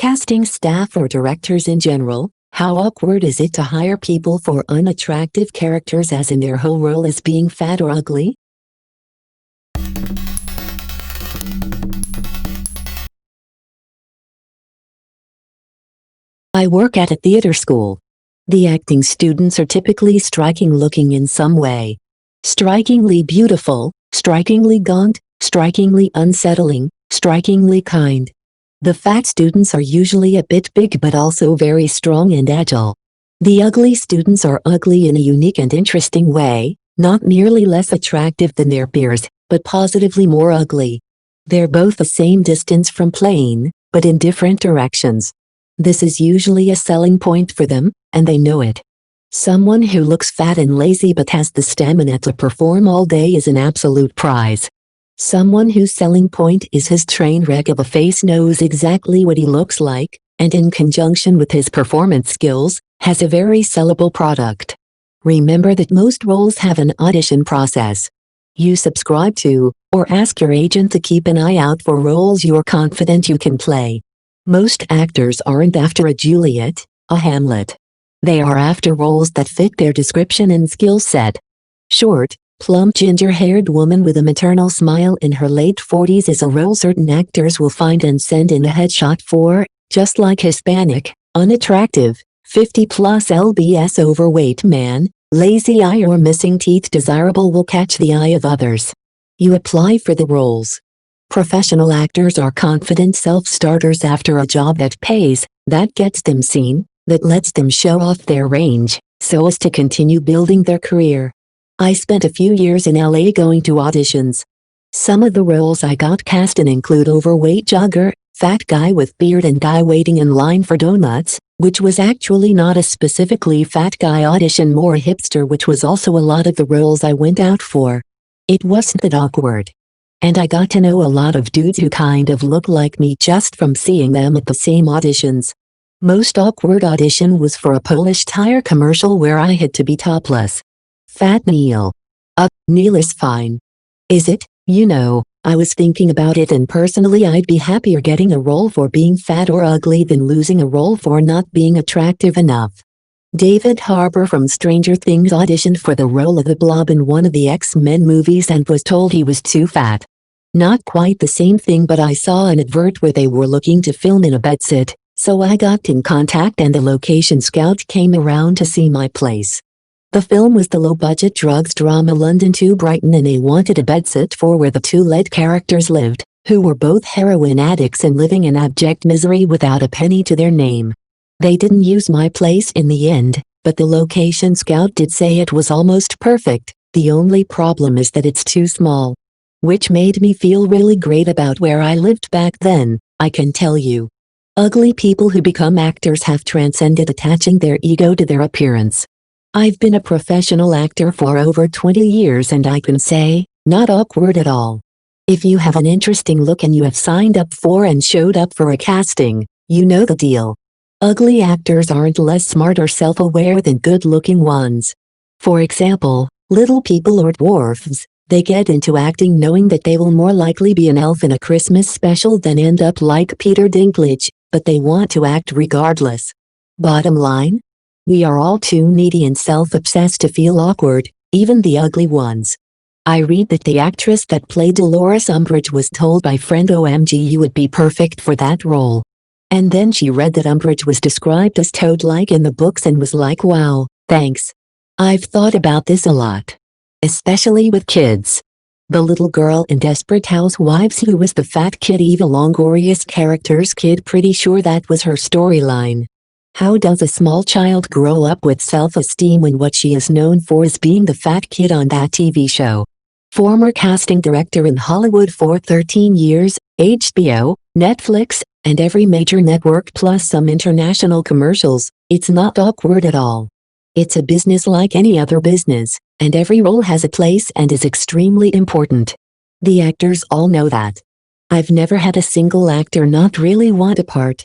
Casting staff or directors in general, how awkward is it to hire people for unattractive characters as in their whole role is being fat or ugly? I work at a theater school. The acting students are typically striking looking in some way. Strikingly beautiful, strikingly gaunt, strikingly unsettling, strikingly kind. The fat students are usually a bit big but also very strong and agile. The ugly students are ugly in a unique and interesting way, not merely less attractive than their peers, but positively more ugly. They're both the same distance from plain, but in different directions. This is usually a selling point for them, and they know it. Someone who looks fat and lazy but has the stamina to perform all day is an absolute prize. Someone whose selling point is his train wreck of a face knows exactly what he looks like, and in conjunction with his performance skills, has a very sellable product. Remember that most roles have an audition process. You subscribe to, or ask your agent to keep an eye out for roles you're confident you can play. Most actors aren't after a Juliet, a Hamlet. They are after roles that fit their description and skill set. Short, plump ginger-haired woman with a maternal smile in her late 40s is a role certain actors will find and send in a headshot for, just like Hispanic, unattractive, 50-plus lbs overweight man, lazy eye or missing teeth desirable will catch the eye of others. You apply for the roles. Professional actors are confident self-starters after a job that pays, that gets them seen, that lets them show off their range, so as to continue building their career. I spent a few years in LA going to auditions. Some of the roles I got cast in include overweight jogger, fat guy with beard and guy waiting in line for donuts, which was actually not a specifically fat guy audition, more hipster, which was also a lot of the roles I went out for. It wasn't that awkward. And I got to know a lot of dudes who kind of look like me just from seeing them at the same auditions. Most awkward audition was for a Polish tire commercial where I had to be topless. Fat Neil. Neil is fine. Is it? You know, I was thinking about it and personally I'd be happier getting a role for being fat or ugly than losing a role for not being attractive enough. David Harbour from Stranger Things auditioned for the role of the Blob in one of the X-Men movies and was told he was too fat. Not quite the same thing, but I saw an advert where they were looking to film in a bedsit, so I got in contact and the location scout came around to see my place. The film was the low-budget drugs drama London to Brighton, and they wanted a bedsit for where the two lead characters lived, who were both heroin addicts and living in abject misery without a penny to their name. They didn't use my place in the end, but the location scout did say it was almost perfect. The only problem is that it's too small. Which made me feel really great about where I lived back then, I can tell you. Ugly people who become actors have transcended attaching their ego to their appearance. I've been a professional actor for over 20 years and I can say, not awkward at all. If you have an interesting look and you have signed up for and showed up for a casting, you know the deal. Ugly actors aren't less smart or self-aware than good-looking ones. For example, little people or dwarfs, they get into acting knowing that they will more likely be an elf in a Christmas special than end up like Peter Dinklage, but they want to act regardless. Bottom line? We are all too needy and self-obsessed to feel awkward, even the ugly ones. I read that the actress that played Dolores Umbridge was told by friend OMG you would be perfect for that role. And then she read that Umbridge was described as toad-like in the books and was like, wow, thanks. I've thought about this a lot. Especially with kids. The little girl in Desperate Housewives who was the fat kid Eva Longoria's character's kid, pretty sure that was her storyline. How does a small child grow up with self-esteem when what she is known for is being the fat kid on that TV show? Former casting director in Hollywood for 13 years, HBO, Netflix, and every major network plus some international commercials, it's not awkward at all. It's a business like any other business, and every role has a place and is extremely important. The actors all know that. I've never had a single actor not really want a part.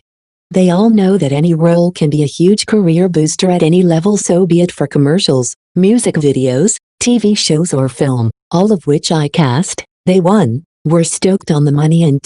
They all know that any role can be a huge career booster at any level, so be it for commercials, music videos, TV shows or film, all of which I cast. They were stoked on the money and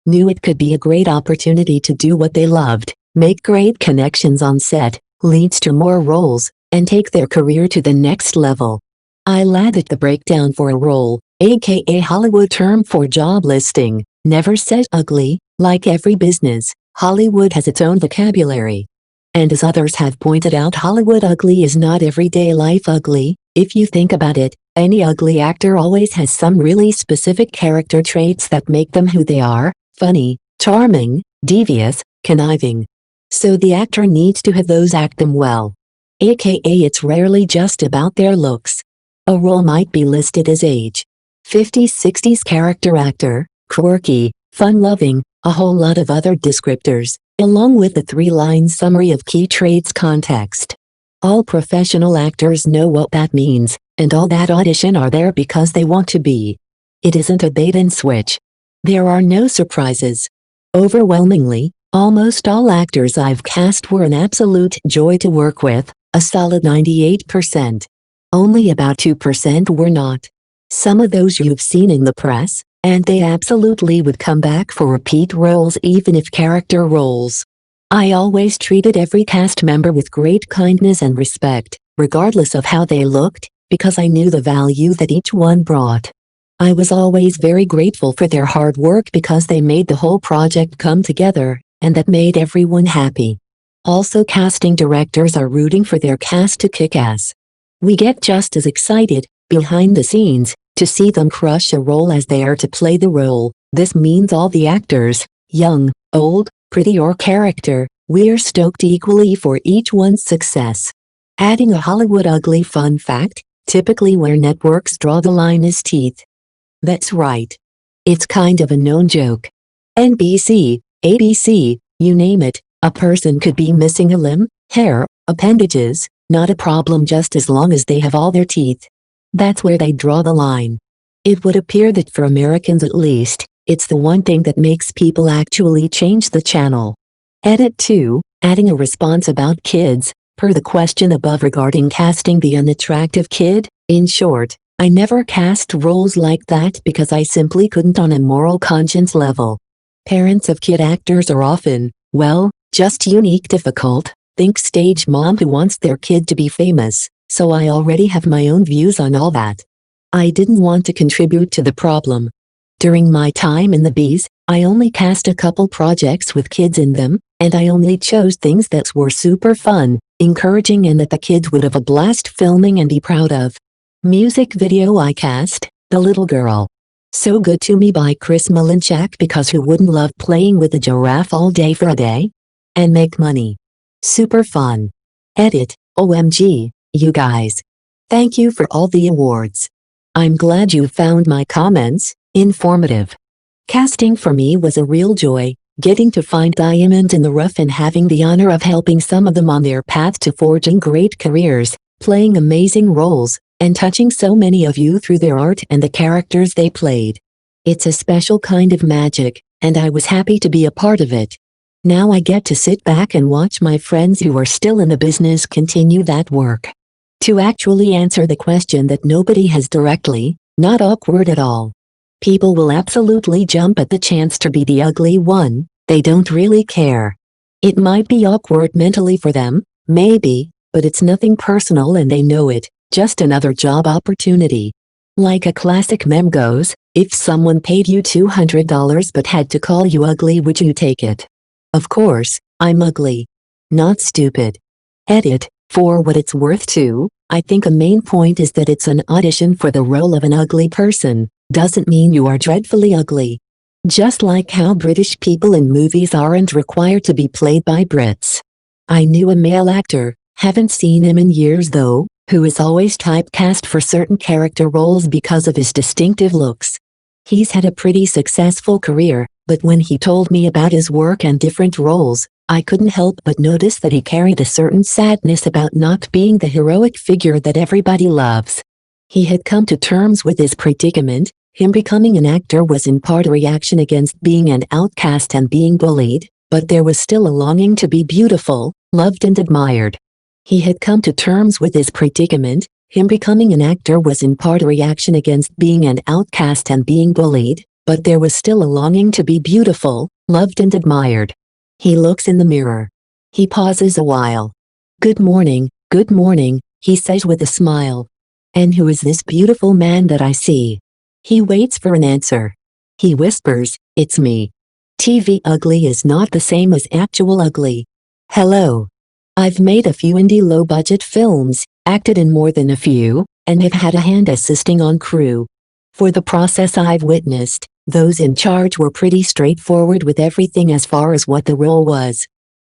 knew it could be a great opportunity to do what they loved, make great connections on set, leads to more roles, and take their career to the next level. I'll add that the breakdown for a role, aka Hollywood term for job listing, never says ugly. Like every business, Hollywood has its own vocabulary. And as others have pointed out, Hollywood ugly is not everyday life ugly. If you think about it, any ugly actor always has some really specific character traits that make them who they are: funny, charming, devious, conniving. So the actor needs to have those, act them well. AKA it's rarely just about their looks. A role might be listed as age 50s-60s character actor, quirky, fun-loving, a whole lot of other descriptors, along with a 3-line summary of key traits context. All professional actors know what that means, and all that audition are there because they want to be. It isn't a bait and switch. There are no surprises. Overwhelmingly, almost all actors I've cast were an absolute joy to work with, a solid 98%. Only about 2% were not. Some of those you've seen in the press, and they absolutely would come back for repeat roles even if character roles. I always treated every cast member with great kindness and respect, regardless of how they looked, because I knew the value that each one brought. I was always very grateful for their hard work because they made the whole project come together, and that made everyone happy. Also, casting directors are rooting for their cast to kick ass. We get just as excited, behind the scenes, to see them crush a role as they are to play the role. This means all the actors, young, old, pretty or character, we're stoked equally for each one's success. Adding a Hollywood ugly fun fact, typically where networks draw the line is teeth. That's right. It's kind of a known joke. NBC, ABC, you name it, a person could be missing a limb, hair, appendages, not a problem just as long as they have all their teeth. That's where they draw the line. It would appear that for Americans at least, it's the one thing that makes people actually change the channel. Edit 2, adding a response about kids, per the question above regarding casting the unattractive kid. In short, I never cast roles like that because I simply couldn't on a moral conscience level. Parents of kid actors are often, well, just unique difficult. Think stage mom who wants their kid to be famous. So I already have my own views on all that. I didn't want to contribute to the problem. During my time in the B's, I only cast a couple projects with kids in them, and I only chose things that were super fun, encouraging, and that the kids would have a blast filming and be proud of. Music video I cast, The Little Girl. So Good to Me by Chris Malinchak, because who wouldn't love playing with a giraffe all day for a day? And make money. Super fun. Edit, OMG. You guys. Thank you for all the awards. I'm glad you found my comments informative. Casting for me was a real joy, getting to find diamonds in the rough and having the honor of helping some of them on their path to forging great careers, playing amazing roles, and touching so many of you through their art and the characters they played. It's a special kind of magic, and I was happy to be a part of it. Now I get to sit back and watch my friends who are still in the business continue that work. To actually answer the question that nobody has directly, not awkward at all. People will absolutely jump at the chance to be the ugly one, they don't really care. It might be awkward mentally for them, maybe, but it's nothing personal and they know it, just another job opportunity. Like a classic meme goes, if someone paid you $200 but had to call you ugly, would you take it? Of course, I'm ugly. Not stupid. Edit. For what it's worth too, I think a main point is that it's an audition for the role of an ugly person, doesn't mean you are dreadfully ugly. Just like how British people in movies aren't required to be played by Brits. I knew a male actor, haven't seen him in years though, who is always typecast for certain character roles because of his distinctive looks. He's had a pretty successful career, but when he told me about his work and different roles, I couldn't help but notice that he carried a certain sadness about not being the heroic figure that everybody loves. He had come to terms with his predicament. Him becoming an actor was in part a reaction against being an outcast and being bullied, but there was still a longing to be beautiful, loved and admired. He had come to terms with his predicament. Him becoming an actor was in part a reaction against being an outcast and being bullied, but there was still a longing to be beautiful, loved and admired. He looks in the mirror. He pauses a while. Good morning, he says with a smile. And who is this beautiful man that I see? He waits for an answer. He whispers, it's me. TV ugly is not the same as actual ugly. Hello. I've made a few indie low-budget films, acted in more than a few, and have had a hand assisting on crew. For the process I've witnessed, those in charge were pretty straightforward with everything as far as what the role was.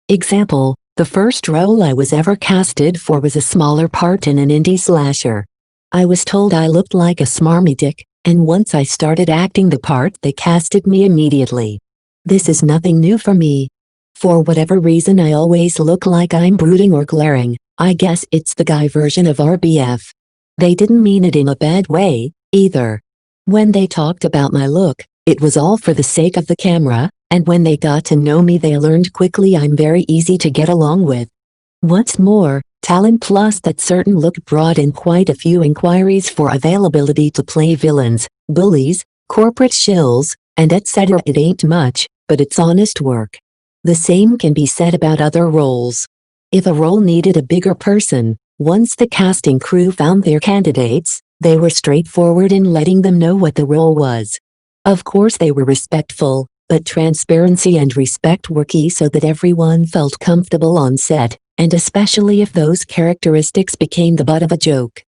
Example, the first role I was ever casted for was a smaller part in an indie slasher. I was told I looked like a smarmy dick, and once I started acting the part they casted me immediately. This is nothing new for me. For whatever reason I always look like I'm brooding or glaring. I guess it's the guy version of RBF. They didn't mean it in a bad way, either. When they talked about my look, it was all for the sake of the camera, and when they got to know me they learned quickly I'm very easy to get along with. What's more, Talent Plus That Certain Look brought in quite a few inquiries for availability to play villains, bullies, corporate shills, and etc. It ain't much, but it's honest work. The same can be said about other roles. If a role needed a bigger person, once the casting crew found their candidates, they were straightforward in letting them know what the role was. Of course they were respectful, but transparency and respect were key so that everyone felt comfortable on set, and especially if those characteristics became the butt of a joke.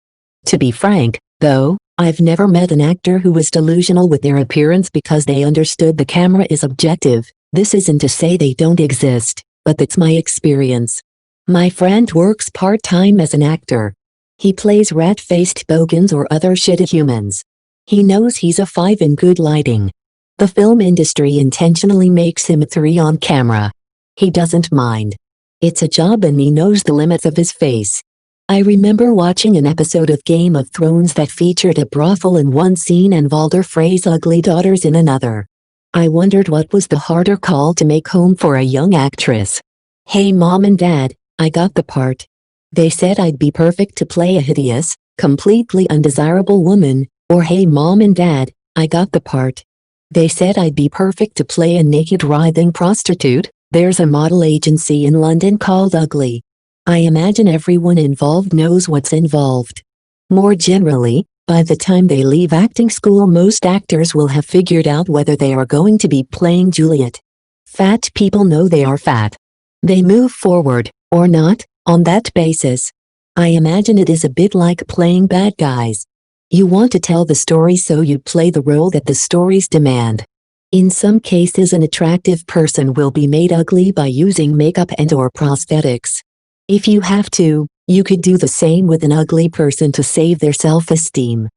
To be frank, though, I've never met an actor who was delusional with their appearance because they understood the camera is objective. This isn't to say they don't exist, but that's my experience. My friend works part-time as an actor. He plays rat-faced bogans or other shitty humans. He knows he's a 5 in good lighting. The film industry intentionally makes him a 3 on camera. He doesn't mind. It's a job and he knows the limits of his face. I remember watching an episode of Game of Thrones that featured a brothel in one scene and Walder Frey's ugly daughters in another. I wondered what was the harder call to make home for a young actress. Hey mom and dad, I got the part. They said I'd be perfect to play a hideous, completely undesirable woman, or hey mom and dad, I got the part. They said I'd be perfect to play a naked writhing prostitute. There's a model agency in London called Ugly. I imagine everyone involved knows what's involved. More generally, by the time they leave acting school most actors will have figured out whether they are going to be playing Juliet. Fat people know they are fat. They move forward, or not, on that basis. I imagine it is a bit like playing bad guys. You want to tell the story so you play the role that the stories demand. In some cases an attractive person will be made ugly by using makeup and/or prosthetics. If you have to, you could do the same with an ugly person to save their self-esteem.